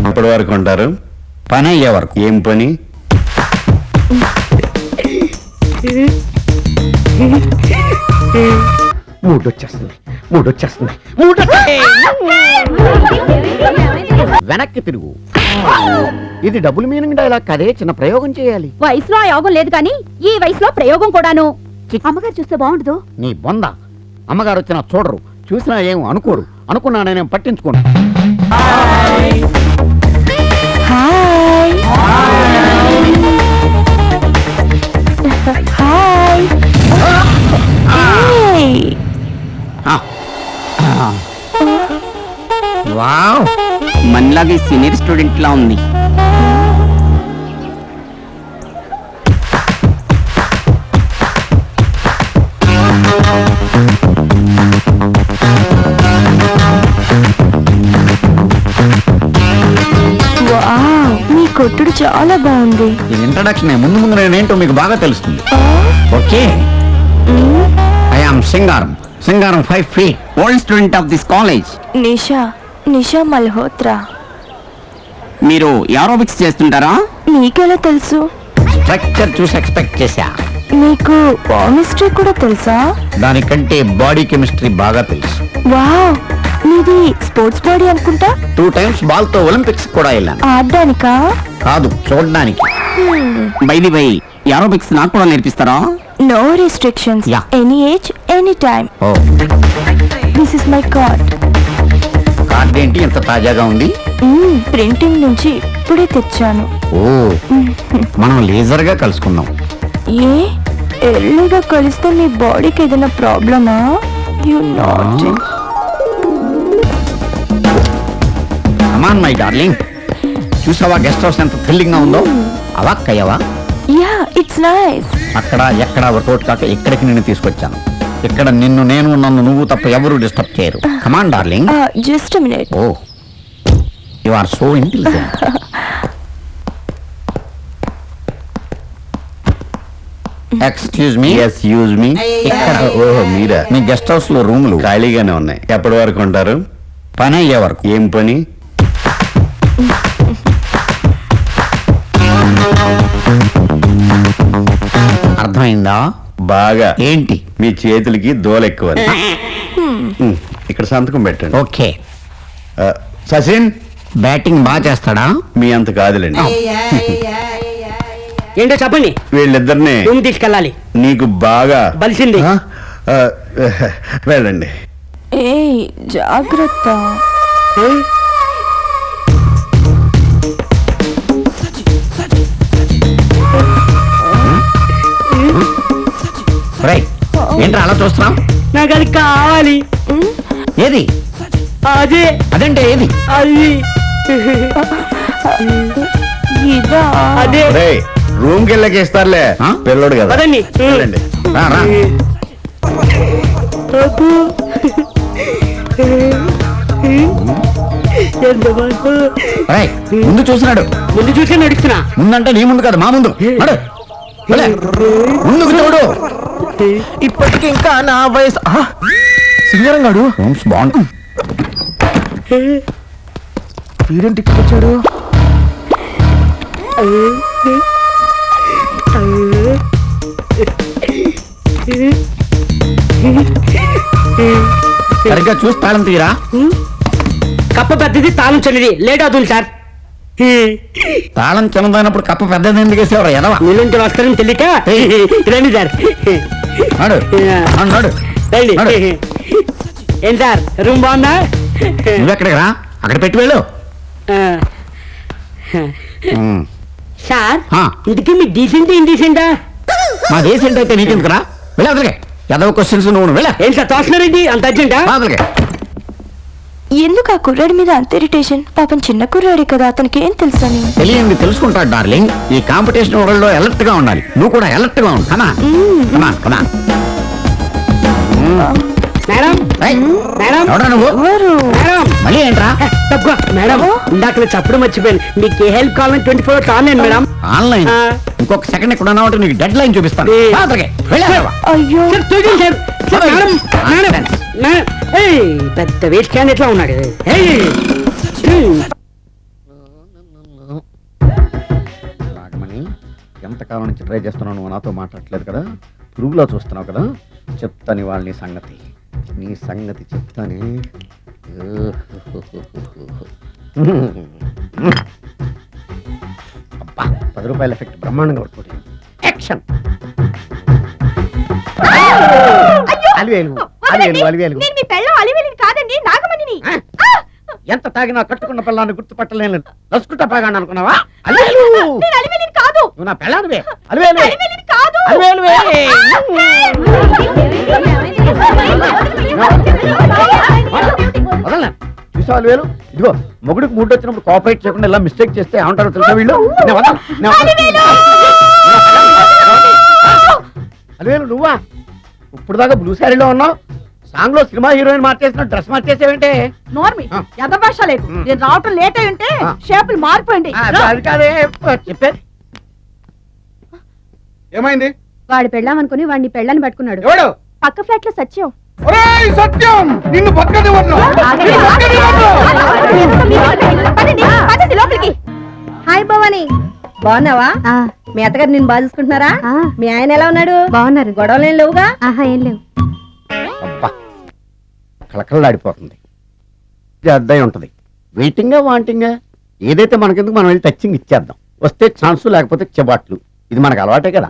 ఎప్పటి వరకు ఉంటారు? పని అయ్యే వరకు. ఏం పని? మూడొచ్చేస్తుంది. వెనక్కి తిరుగు. ఇది డబుల్ మీనింగ్ డైలాగ్ కదే, చిన్న ప్రయోగం చేయాలి. వయసులో ఆ యోగం లేదు కానీ ఈ వయసులో ప్రయోగం కూడాను. అమ్మగారు చూస్తే బాగుండదు. నీ బొంద. అమ్మగారు వచ్చినా చూడరు, చూసినా ఏం అనుకోరు. అనుకున్నా నేనేం పట్టించుకోను. వావ్, మనలాగే సీనియర్ స్టూడెంట్ లా ఉంది. మీ కొట్టుడు చాలా బాగుంది. ఇది ఇంట్రడక్షన్. ముందు ముందు నేనేంటో మీకు బాగా తెలుస్తుంది. Okay, I am Singaram. Singaram 5 feet. Old student of this college. Nisha Malhotra. మీరు ఏరోబిక్స్ చేస్తుంటారా? నీకెలా తెలుసు? స్ట్రక్చర్ చూసి ఎక్స్పెక్ట్ చేశా. మీకు కెమిస్ట్రీ కూడా తెలుసా? దానికంటే బాడీ కెమిస్ట్రీ బాగా తెలుసు. వావ్, మీది స్పోర్ట్స్ బాడీ అనుకుంటా. 2 times బాల్ తో ఒలింపిక్స్ కూడా వెళ్ళాను. ఆడడానికా? కాదు, చూడడానికి. బైది బై, ఏరోబిక్స్ నాకు కూడా నేర్పిస్తారా? No restrictions. Yeah. Any age, any time. Oh, this is my card. Card ఏంటి ఎంత తాజాగా ఉంది? ప్రింటింగ్ నుంచి ఇప్పుడే తెచ్చాను. ఓ, మనం లేజర్ గా కలుసుకుందాం. ఏ ఎర్లీగా కలిస్తే మీ బాడీకి ఏదైనా ప్రాబ్లమా? You not. Come on my darling. చూసావా గెస్ట్ హౌస్ ఎంత థ్రిల్లింగ్ గా ఉందో? అవాక్కయ్యవా? Yeah, it's nice. అక్కడ ఎక్కడ వర్కౌట్ కాక ఇక్కడికి నిన్ను తీసుకొచ్చాను. ఇక్కడ నేను నన్ను నువ్వు తప్ప ఎవరు డిస్టర్బ్ చేయరు. Come on darling. Just minute. Oh, you are so intelligent. Excuse me. ఎస్ యూజ్ మీ. ఇక్కడ ఓహో మీరా? మీ గెస్ట్ హౌస్ లో రూములు ఖాళీగానే ఉన్నాయి. ఎప్పటి వరకు ఉంటారు? పని అయ్యే వరకు. ఏం పని? అర్థమైందా? బాగా. ఏంటి? మీ చేతులకి దోల ఎక్కువ. ఇక్కడ సంతకం పెట్టండి. ఓకే. సచిన్ బ్యాటింగ్ బాగా చేస్తాడా? మీ అంత కాదులేండి. ఏంటో చెప్పండి. వీళ్ళిద్దరిని రూమ్ తీసుకెళ్ళాలి. నీకు బాగా బలిసింది. ఆ, వెళ్ళండి. ఏ జాగ్రత్త. రైట్. ఏంట్రా అలా చూస్తున్నాం? నాకు అది కావాలి. ఏది? అదే. అదంటే ఏది? అది ఇదా? అదే. రూమ్ కి వెళ్ళకి ఇస్తారులే. ఆ? పిల్లోడు కదా. పదండి. వెళ్ళండి. రా, రా. రైట్. ముందు చూసినాడు. ముందు చూసే నడుస్తున్నా. ముందంటే నీ ముందు కాదు, మా ముందు. నడు. వెళ్ళే. ముందుకు చూడు. ఇప్పటికి ఇంకా నా వయసు. సింగరం గాడు రూమ్స్ బాగుంటుంది. వీడేంటి ఇక్కడికి వచ్చాడు? సరిగ్గా చూసి తాళం తీరా. కప్ప పెద్దది, తాళం చిన్నది. లేట్ అవుతుంది సార్. తాళం చిన్నదైనప్పుడు కప్ప పెద్దది ఎందుకు వేసేవారు? ఎదవా. మీలోంచి వస్తారని తెలియక రండి సార్. నడు. నడు. రండి. నడు. ఏం సార్, రూమ్ బాగుందా? నువ్వెక్కడికి రా, అక్కడ పెట్టి వెళ్ళు. సార్, ఆ. ఇందుకే మీ డీసెంట్ ఇండీసెంటా? మా దేశం అయితే నీకెందుకు రా? వెళ్ళి అదలకే. ఎదవ క్వశ్చన్స్ నువ్వు వెళ్ళ. ఏం సార్ తోస్తున్నారండి అంత అర్జెంటా? అదలకే. ఎందుకు ఆ కుర్రాడి మీద అంత ఇరిటేషన్? పాపం చిన్న కుర్రాడే కదా, అతనికి ఏం తెలుసని. తెలియంది తెలుసుకుంటాడు డార్లింగ్. ఈ కాంపిటీషన్ వరల్డ్ లో అలర్ట్ గా ఉండాలి. నువ్వు కూడా అలర్ట్ గా ఉండు. కమా కమా. మేడం, మేడం, ఎవడా నువ్వు? ఎవరు? మేడం, మళ్ళీ ఏంట్రా? తక్కువ మేడం. ఇందాక నేను చెప్పడం మర్చిపోయాను. మీకు ఏ హెల్ప్ కావాలని 24 hours ఆన్లైన్ మేడం. ఆన్లైన్. ఆ. ఇంకొక సెకండ్ ఇక్కడ ఉన్నావు అంటే నీకు డెడ్ లైన్ చూపిస్తాను ఏ. రా, అక్కడికి. వెళ్ళావా? అయ్యో సార్ చూడండి సార్ సార్ మేడం మేడం ఏయ్, పెద్ద వెయిట్ క్యాన్ ఎట్లా ఉన్నాడు ఏయ్. నాగమణి, ఎంతకాలం నుంచి ట్రై చేస్తున్నావు, నువ్వు నాతో మాట్లాడట్లేదు కదా, పురుగులో చూస్తున్నావు కదా, చెప్తాను ఇవాళ నీ సంగతి చెప్తానే. అబ్బా, 10 రూపాయల ఎఫెక్ట్ బ్రహ్మాండంగా పడుతుంది. యాక్షన్. అలివేలు అలివేలు అలివేలు. నేను మీ పెళ్ళం అలివేలిని కాదండి, నాగమణిని. ఎంత తాగినా కట్టుకున్న పిల్లాన్ని గుర్తుపట్టలేను నసుకుంటా బాగా అనుకున్నావా? అలివేలు, నేను అలివేలిని కాదు. నువ్వు నా పిల్లానివే. అలివేలు అలివేలిని కాదు. అలివేలువే. వదలనా? చూసావా అలివేలు? ఇదిగో మొగుడికి మూడు వచ్చినప్పుడు కోఆపరేట్ చేయకుండా ఇలా మిస్టేక్ చేస్తే ఏమంటారో తెలుసా వీళ్ళు? నేను వదలను, నేను వదలను. అలివేలు నువ్వా? ఇప్పుడు దాకా బ్లూ శారీలో ఉన్నావు, సాంగ్ లో సినిమా హీరోయిన్ మార్చేసిన డ్రెస్ మార్చేసేవేంటే? నోర్మి ఆ. ఎంత భాష లేదు. ఉమ్. నేను రావటం లేట్ అయి ఉంటే ఆ. షేపులు మారిపోయింది. అది కాదే చెప్పేది. ఏమైంది? వాడి పెళ్ళాం అనుకుని వాడిని పెళ్ళని పట్టుకున్నాడు. ఎవడు? పక్క ఫ్లాట్ లో సత్యం. ఒరేయ్ సత్యం, నిన్ను పక్కనే లోపలికి. హాయ్ భవాని, బాగున్నావా? మీ అత్తగారు నిన్ను బాగా చూసుకుంటున్నారా? మీ ఆయన ఎలా ఉన్నాడు? బాగున్నారు. గొడవలు ఏం లేవుగా? ఆహా, ఏం లేవు. అబ్బా, కళకళలాడిపోతుంది. ఇది అద్దయి ఉంటది. వెయిటింగా వాంటింగా ఏదైతే మనకెందుకు, మనం వెళ్ళి టచ్చింగ్ ఇచ్చేద్దాం. వస్తే ఛాన్సు, లేకపోతే చెబాట్లు. ఇది మనకు అలవాటే కదా.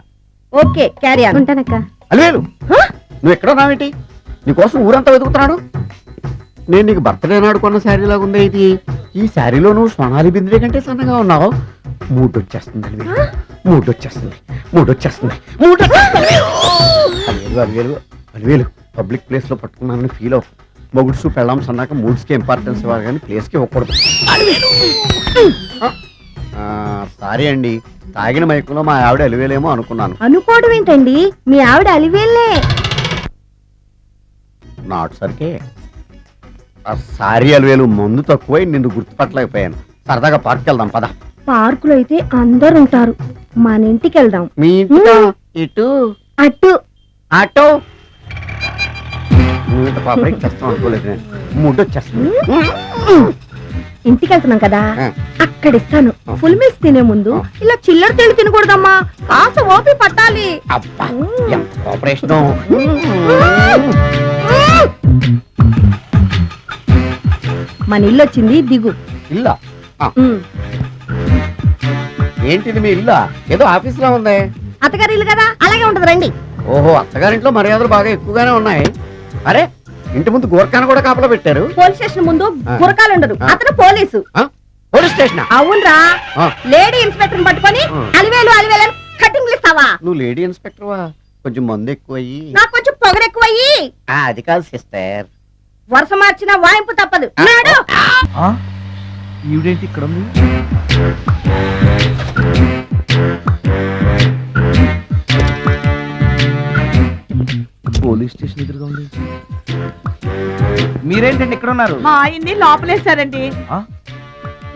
Okay, carry on. ఉంటానక్క. అలివేలు, నువ్వు ఎక్కడ ఉన్నావేంటి? నీకోసం ఊరంతా వెతుకుతున్నాడు. నేను నీకు బర్త్డే నాడు కొన్న శారీ లాగా ఉంది ఇది. ఈ శారీలో నువ్వు సోనాలి బింద్రే కంటే సన్నగా ఉన్నావు. మూడు వచ్చేస్తుంది అలివేలు, మూడు వచ్చేస్తుంది, మూడు వచ్చేస్తుంది, మూడు వచ్చేస్తుంది. అలివేలు అలివేలు అలివేలు, పబ్లిక్ ప్లేస్ లో పట్టుకున్నానని ఫీల్ అవ్వ. మొగుడ్స్ పెళ్ళాం సన్నాక మూడ్స్ కి ఇంపార్టెన్స్ ఇవ్వాలి కానీ ప్లేస్ కి ఇవ్వకూడదు. సారీ అండి, తాగిన మైకులో మా ఆవిడ అలివేలేమో అనుకున్నాను. అనుకోవడం ఏంటండి, మీ ఆవిడ అలివేలే. నాటు సరికే. సారీ అలివేలు, మందు తక్కువై నిన్ను గుర్తుపట్టలేకపోయాను. సరదాగా పార్క్ వెళ్దాం పద. పార్కులో అయితే అందరు ఉంటారు, మన ఇంటికి వెళ్దాం. మీ ఇంటికా? ఇటు అటు. ఆటో. నువ్వు ఇంత పాపరేట్ చేస్తావు అనుకోలేదు నేను. మూడు వచ్చేస్తుంది. ఇంటికి వెళ్తున్నాం కదా, ఆ. అక్కడ ఇస్తాను. ఫుల్ మీల్స్ తినే ముందు ఇలా చిల్లర తెలు తినకూడదమ్మా, కాస్త ఓపి పట్టాలి. అబ్బా, ఎంత కోఆపరేషన్. మన ఇల్లు వచ్చింది, దిగు. ఇల్లా? ఏంటిది మీ ఇల్లా? ఏదో ఆఫీస్ లో ఉంది. అత్తగారి ఇల్లు కదా, అలాగే ఉంటది, రండి. ఓహో, అత్తగారింట్లో మర్యాదలు బాగా ఎక్కువగానే ఉన్నాయి. అరే, ఇంటి ముందు గోర్ఖాను కూడా కాపలా పెట్టారు. పోలీస్ స్టేషన్ ముందు ఆ. గురకాలు ఉండరు, ఆ. అతను పోలీసు. ఆ? Police station? అవునరా, ఆ. లేడీ ఇన్స్పెక్టర్ పట్టుకొని ఆ. అలివేలు అలివేలు అని కటింగ్ ఇస్తావా? నువ్వు లేడీ ఇన్స్పెక్టర్వా? కొంచెం మందు ఎక్కువయ్యి. నాకు కొంచెం పొగరెక్కువయ్యి. అది కాదు సిస్టర్. వరుస మార్చిన వాయింపు తప్పదు. ఆ. నాడు. ఈవిడేంటి ఇక్కడ ఉంది? పోలీస్ స్టేషన్ ఎదురుగా ఉంది. మీరేంటండి ఇక్కడ ఉన్నారు? మా ఆయన్ని లోపలేశారండి. ఆ?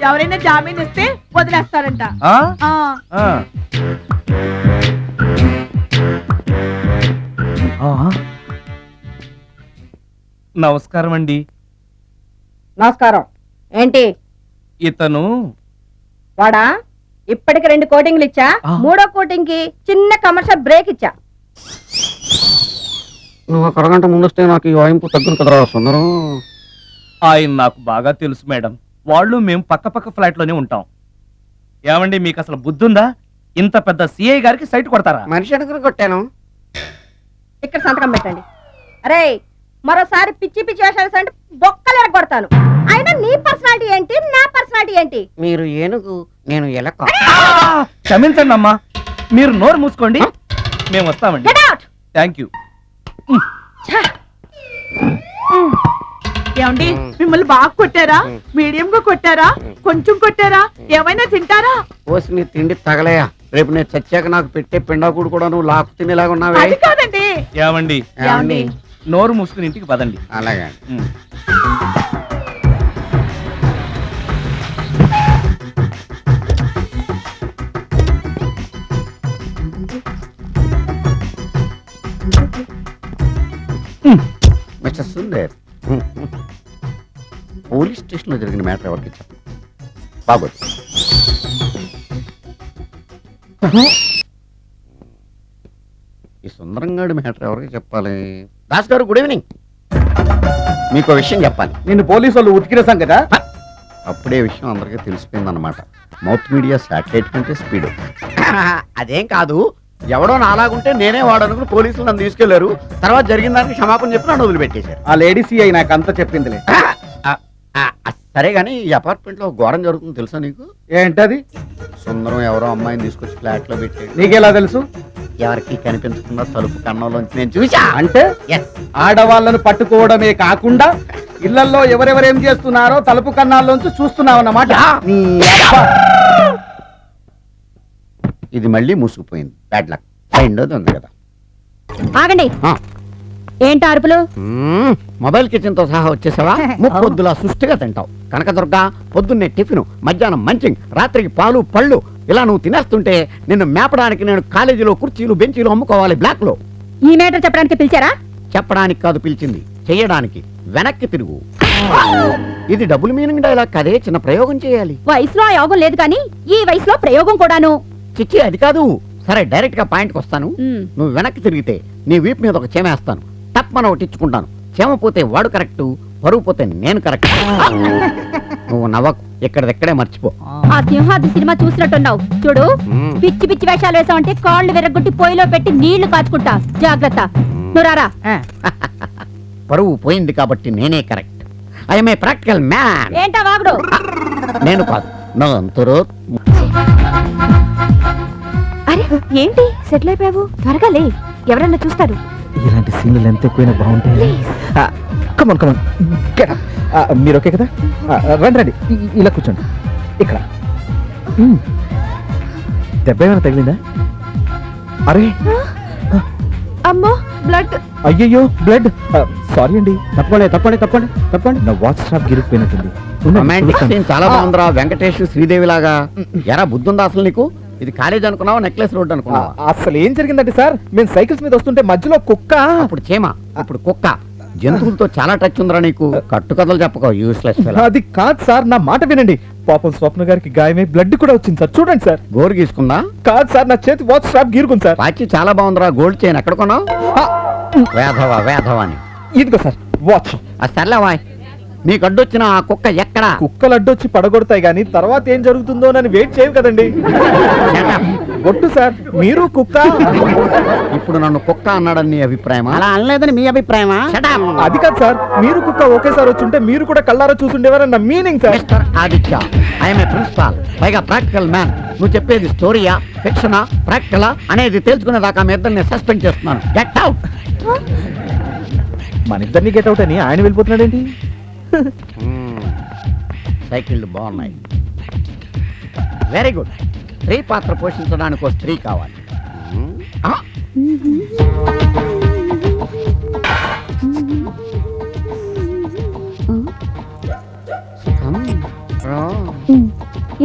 ఎవరైనా జామీన్ ఇస్తే వదిలేస్తారంట. ఆ? ఆ, ఆ. ఆ? నమస్కారం అండి. నమస్కారం. ఏంటి ఇతను వాడా? ఇప్పటికి 2 కోటింగ్లు ఇచ్చా, ఆ. 3వ కోటింగ్ కి చిన్న కమర్షియల్ బ్రేక్ ఇచ్చా. నువ్వు ఒక అరగంట ముందు వస్తే నాకు ఈ వాయింపు తగ్గును కదరా సుందరం. ఆయన నాకు బాగా తెలుసు మేడం. వాళ్ళు మేము పక్క పక్క ఫ్లాట్ లోనే ఉంటాం. ఏమండి, మీకు అసలు బుద్ధుందా? ఇంత పెద్ద సిఐ గారికి సైట్ కొడతారా? మనిషి అనుకుని కొట్టాను. ఇక్కడ సంతకం పెట్టండి. అరే, మరోసారి పిచ్చి పిచ్చి వేషాలు అంటే బొక్కలు ఎరగొడతాను. అయినా నీ పర్సనాలిటీ ఏంటి, నా పర్సనాలిటీ ఏంటి? మీరు ఏనుగు, నేను ఎలక. క్షమించండి అమ్మా, మీరు నోరు మూసుకోండి, మేము వస్తామండి. Get out! Thank you. ఏమండి, మిమ్మల్ని బాగా కొట్టారా? మీడియం గా కొట్టారా? కొంచెం కొట్టారా? ఏమైనా తింటారా? పోసి నీ తిండి తగలయా. రేపు నేను చచ్చాక నాకు పెట్టే పిండాకుడు కూడా నువ్వు లాక్కు తినేలాగా ఉన్నావే. అది కాదండి. ఏమండి, ఏమండి? నోరు మూసుకుని ఇంటికి పదండి. అలాగే. ఉమ్. స్టేషన్లో జరిగిన మ్యాటర్ ఎవరికి చెప్పు. బాగోదు. ఈ సుందరంగాడి మ్యాటర్ ఎవరికి చెప్పాలి? దాస్ గారు గుడ్ ఈవినింగ్. మీకు విషయం చెప్పాలి. నిన్ను పోలీసు వాళ్ళు ఉతికిరేసాం కదా. అప్పుడే విషయం అందరికీ తెలిసిపోయిందన్నమాట. మౌత్ మీడియా శాటిలైట్ కంటే స్పీడ్. అదేం కాదు, ఎవడో నాలాగుంటే నేనే వాడనుకుని పోలీసులు నన్ను తీసుకెళ్లారు. తర్వాత జరిగిన దానికి క్షమాపణ చెప్పి నన్ను వదిలిపెట్టేశారు. ఆ లేడీ సిఐ నాకు అంతా చెప్పిందిలే. సరే గానీ ఈ అపార్ట్మెంట్ లో ఘోరం జరుగుతుంది తెలుసా నీకు? ఏంటది? సుందరం ఎవరో అమ్మాయిని తీసుకొచ్చి ఫ్లాట్ లో పెట్టాడు. నీకెలా తెలుసు? ఎవరికి కనిపించకుండా తలుపు కన్నంలోంచి నేను చూసా. అంటే Yes. ఆడవాళ్ళను పట్టుకోవడమే కాకుండా ఇళ్లలో ఎవరెవరేం చేస్తున్నారో తలుపు కన్నాల్లోంచి చూస్తున్నావు అన్నమాట. నీ అబ్బా. ఇది మళ్ళీ మూసుకుపోయింది. Bad luck. రెండోది ఉంది కదా. ఆగండి. ఆ. ఏంటి అరుపులు? మొబైల్ కిచెన్ తో సహా వచ్చేసావా? ముప్పొద్దులా సుష్టిగా తింటావు. కనకదుర్గ పొద్దున్నే టిఫిన్, మధ్యాహ్నం మంచింగ్, రాత్రికి పాలు పళ్ళు. ఇలా నువ్వు తినేస్తుంటే నిన్ను మేపడానికి నేను కాలేజీలో కుర్చీలు బెంచీలు అమ్ముకోవాలి బ్లాక్ లో. ఈ మేటర్ చెప్పడానికి పిలిచారా? చెప్పడానికి కాదు పిలిచింది, చెయ్యడానికి. వెనక్కి తిరుగు. ఇది డబుల్ మీనింగ్ డైలాగ్ కదే, చిన్న ప్రయోగం చేయాలి. వయసులో ఆ యోగం లేదు కానీ ఈ వయసులో ప్రయోగం కూడాను. చిచ్చి అది కాదు. సరే డైరెక్ట్ గా పాయింట్కి వస్తాను. నువ్వు వెనక్కి తిరిగితే నీ వీపు మీద ఒక చేమేస్తాను. తప్పన ఒకటి ఇచ్చుకుంటాను. చేమ పోతే వాడు కరెక్ట్, పరువు పోతే నేను కరెక్ట్. నువ్వు నవ్వకు, ఎక్కడిదెక్కడే మర్చిపో. ఆ సింహాద్రి సినిమా చూసినట్టున్నావు చూడు. పిచ్చి పిచ్చి వేషాలు వేసావంటే కాళ్ళు విరగొట్టి పొయ్యిలో పెట్టి నీళ్లు కాచుకుంటా. జాగ్రత్త. నువ్వు రారా. పరువు పోయింది కాబట్టి నేనే correct. I'm a practical man. ఏంటా వాగుడు? నేను కాదు, నా అంతరో. అరే ఏంటి సెటిల్ అయిపోయావు? త్వరగా లే, ఎవరన్నా చూస్తారు. ఇలాంటి సీన్లు ఎంత ఎక్కువైనా బాగుంటాయి. కమన్ కమన్, మీరు ఓకే కదా? రండి రండి, ఇలా కూర్చోండి. ఇక్కడ దెబ్బ ఏమైనా తగిలిందా? అరే అమ్మో బ్లడ్. అయ్యయ్యో బ్లడ్. సారీ అండి. తప్పండి తప్పండి తప్పండి తప్పండి. నా వాచ్ స్ట్రాప్ గిరిగిపోయినట్టుంది. రొమాంటిక్ సీన్ చాలా బాగుందిరా. వెంకటేష్ శ్రీదేవి లాగా. ఎరా బుద్ధుందా అసలు నీకు? ఇది కాలేజ్ అనుకున్నావా, నెక్లెస్ రోడ్ అనుకున్నావా? అసలు ఏం జరిగిందంటే సార్, మేము సైకిల్స్ మీద వస్తుంటే మధ్యలో కుక్క. అప్పుడు చీమ, ఇప్పుడు కుక్క. జంతువులతో చాలా టచ్ ఉందిరా నీకు. కట్టు కథలు చెప్పకో, యూస్లెస్ ఫెలో. అది కాదు సార్, నా మాట వినండి. పాపం స్వప్న గారికి గాయమై బ్లడ్ కూడా వచ్చింది సార్. చూడండి సార్. గోరు గీసుకుందా? కాదు సార్, నా చేతి వాచ్ స్ట్రాప్ గీరుకుంది సార్. వాచి చాలా బాగుందిరా. గోల్డ్ చైన్ ఎక్కడ కొన్నావు? వేధవా వేధవా అని. ఇదిగో సార్ వాచ్. సర్లేవా, నీకు అడ్డొచ్చిన ఆ కుక్క ఎక్కడా? కుక్కలు అడ్డొచ్చి పడగొడతాయి కానీ తర్వాత ఏం జరుగుతుందో నన్ను వెయిట్ చేయవు కదండి. ఒట్టు సార్, మీరు కుక్క. ఇప్పుడు నన్ను కుక్క అన్నాడని నీ అభిప్రాయమా? అలా అనలేదని మీ అభిప్రాయమా? అది కాదు సార్, మీరు కుక్క ఒకేసారి వచ్చుంటే మీరు కూడా కళ్ళారా చూసుండేవారన్న meaning sir. Mister Aditya, I'm a principal, పైగా ప్రాక్టికల్ మ్యాన్. నువ్వు చెప్పేది స్టోరీయా, ఫిక్షనా, ప్రాక్టికలా అనేది తేల్చుకునేదాకా మీ ఇద్దరిని సస్పెండ్ చేస్తున్నాను. Get out. మన ఇద్దరిని గెట్ అవుట్ అని ఆయన వెళ్ళిపోతున్నాడు ఏంటి? సైకిళ్ళు బాగున్నాయి. Very good. స్త్రీ పాత్ర పోషించడానికి ఒక స్త్రీ కావాలి. ఆ,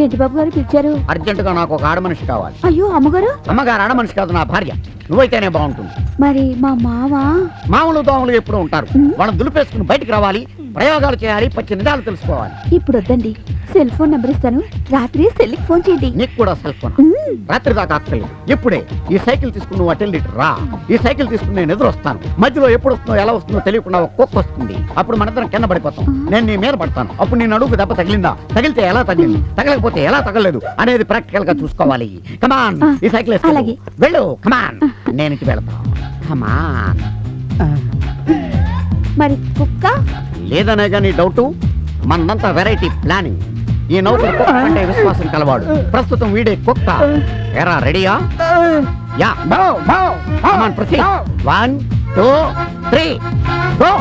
ఏంటి బాబు గారు పిలిచారు? అర్జెంటుగా నాకు ఒక ఆడ మనిషి కావాలి. అయ్యో అమ్మగారు. అమ్మగారు ఆడ మనిషి కాదు, నా భార్య. నువ్వైతేనే బాగుంటుంది. మరి మా మామ? మామూలు దోమలు ఎప్పుడూ ఉంటారు. వాళ్ళని దులిపేసుకుని బయటికి రావాలి, ప్రయోగాలు చేయాలి, పచ్చి నిజాలు తెలుసుకోవాలి. ఇప్పుడు వద్దండి, సెల్ ఫోన్ నెంబర్ ఇస్తాను. రాత్రి సెల్కి ఫోన్ చేయండి. నీకు కూడా సెల్ ఫోన్? రాత్రి దాకా అక్కర్లేదు. ఇప్పుడే ఈ సైకిల్ తీసుకుని నువ్వు అటెండ్ రా. ఈ సైకిల్ తీసుకుని నేను ఎదురు వస్తాను. మధ్యలో ఎప్పుడు వస్తుందో ఎలా వస్తుందో తెలియకుండా ఒక కుక్క వస్తుంది. అప్పుడు మనిద్దరం కింద పడిపోతాం. నేను నీ మీద పడతాను. అప్పుడు నేను అడుగు దెబ్బ తగిలిందా, తగిలితే ఎలా తగిలింది, తగలకపోతే ఎలా తగలలేదు అనేది ప్రాక్టికల్ గా చూసుకోవాలి. కమాన్, ఈ సైకిల్ అలాగే. వెళ్ళు. కమాన్, నేను ఇంటికి వెళ్తాను. కమాన్. మరి కుక్క? లేదనే కానీ డౌటు. మనంతా వెరైటీ ప్లానింగ్. ఈ నౌకరు కుక్క అంటే విశ్వాసం కలవాడు. ప్రస్తుతం వీడే కుక్క. ఎరా రెడీయా? యా. కమాన్ ప్రొసీడ్. 1 2 3 గో.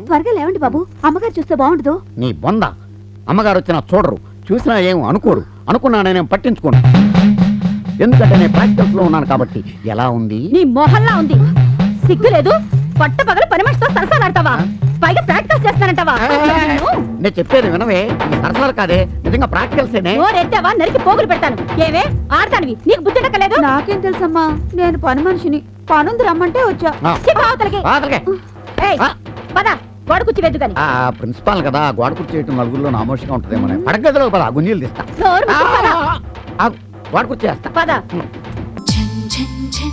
త్వరగా లేవండి బాబు, అమ్మగారు చూస్తే బాగుండదు. నీ బొంద. అమ్మగారు వచ్చినా చూడరు, చూసినా ఏం అనుకోరు. అనుకున్నా నేనేం పట్టించుకోను, ఎందుకంటే నేను ప్రాక్టికల్స్ లో ఉన్నాను కాబట్టి. ఎలా ఉంది? నీ మొహల్లా ఉంది. సిగ్గు లేదు. పట్ట పగల పని మనిషితో సరసాలాడతావా? పైగా ప్రాక్టీస్ చేస్తానంటావా నేను చెప్పేది వినవే ఇది సరసాలు కాదే నిజంగా ప్రాక్టికల్సేనే నోరెత్తావా నరికి పోగులు పెడతాను ఏవే ఆడతానివి నీకు బుద్ధి ఉండకలేదు నాకేం తెలుసమ్మా నేను పని మనిషిని పనుంది రమ్మంటే వచ్చా ఆ. చెప్పు అవతలకి. బాధలకే. ఏయ్, ఆ. పద గోడ కుర్చీ వెద్దు గాని ఆ ప్రిన్సిపాల్ కదా గోడ కుర్చేయటం నలుగురిలో నామోషంగా ఉంటదేమో పడగదిలో పద గుంజీలు తీస్తా నోరు మూసుకు పద. గోడ కుర్చేస్తా పద Chin chin chin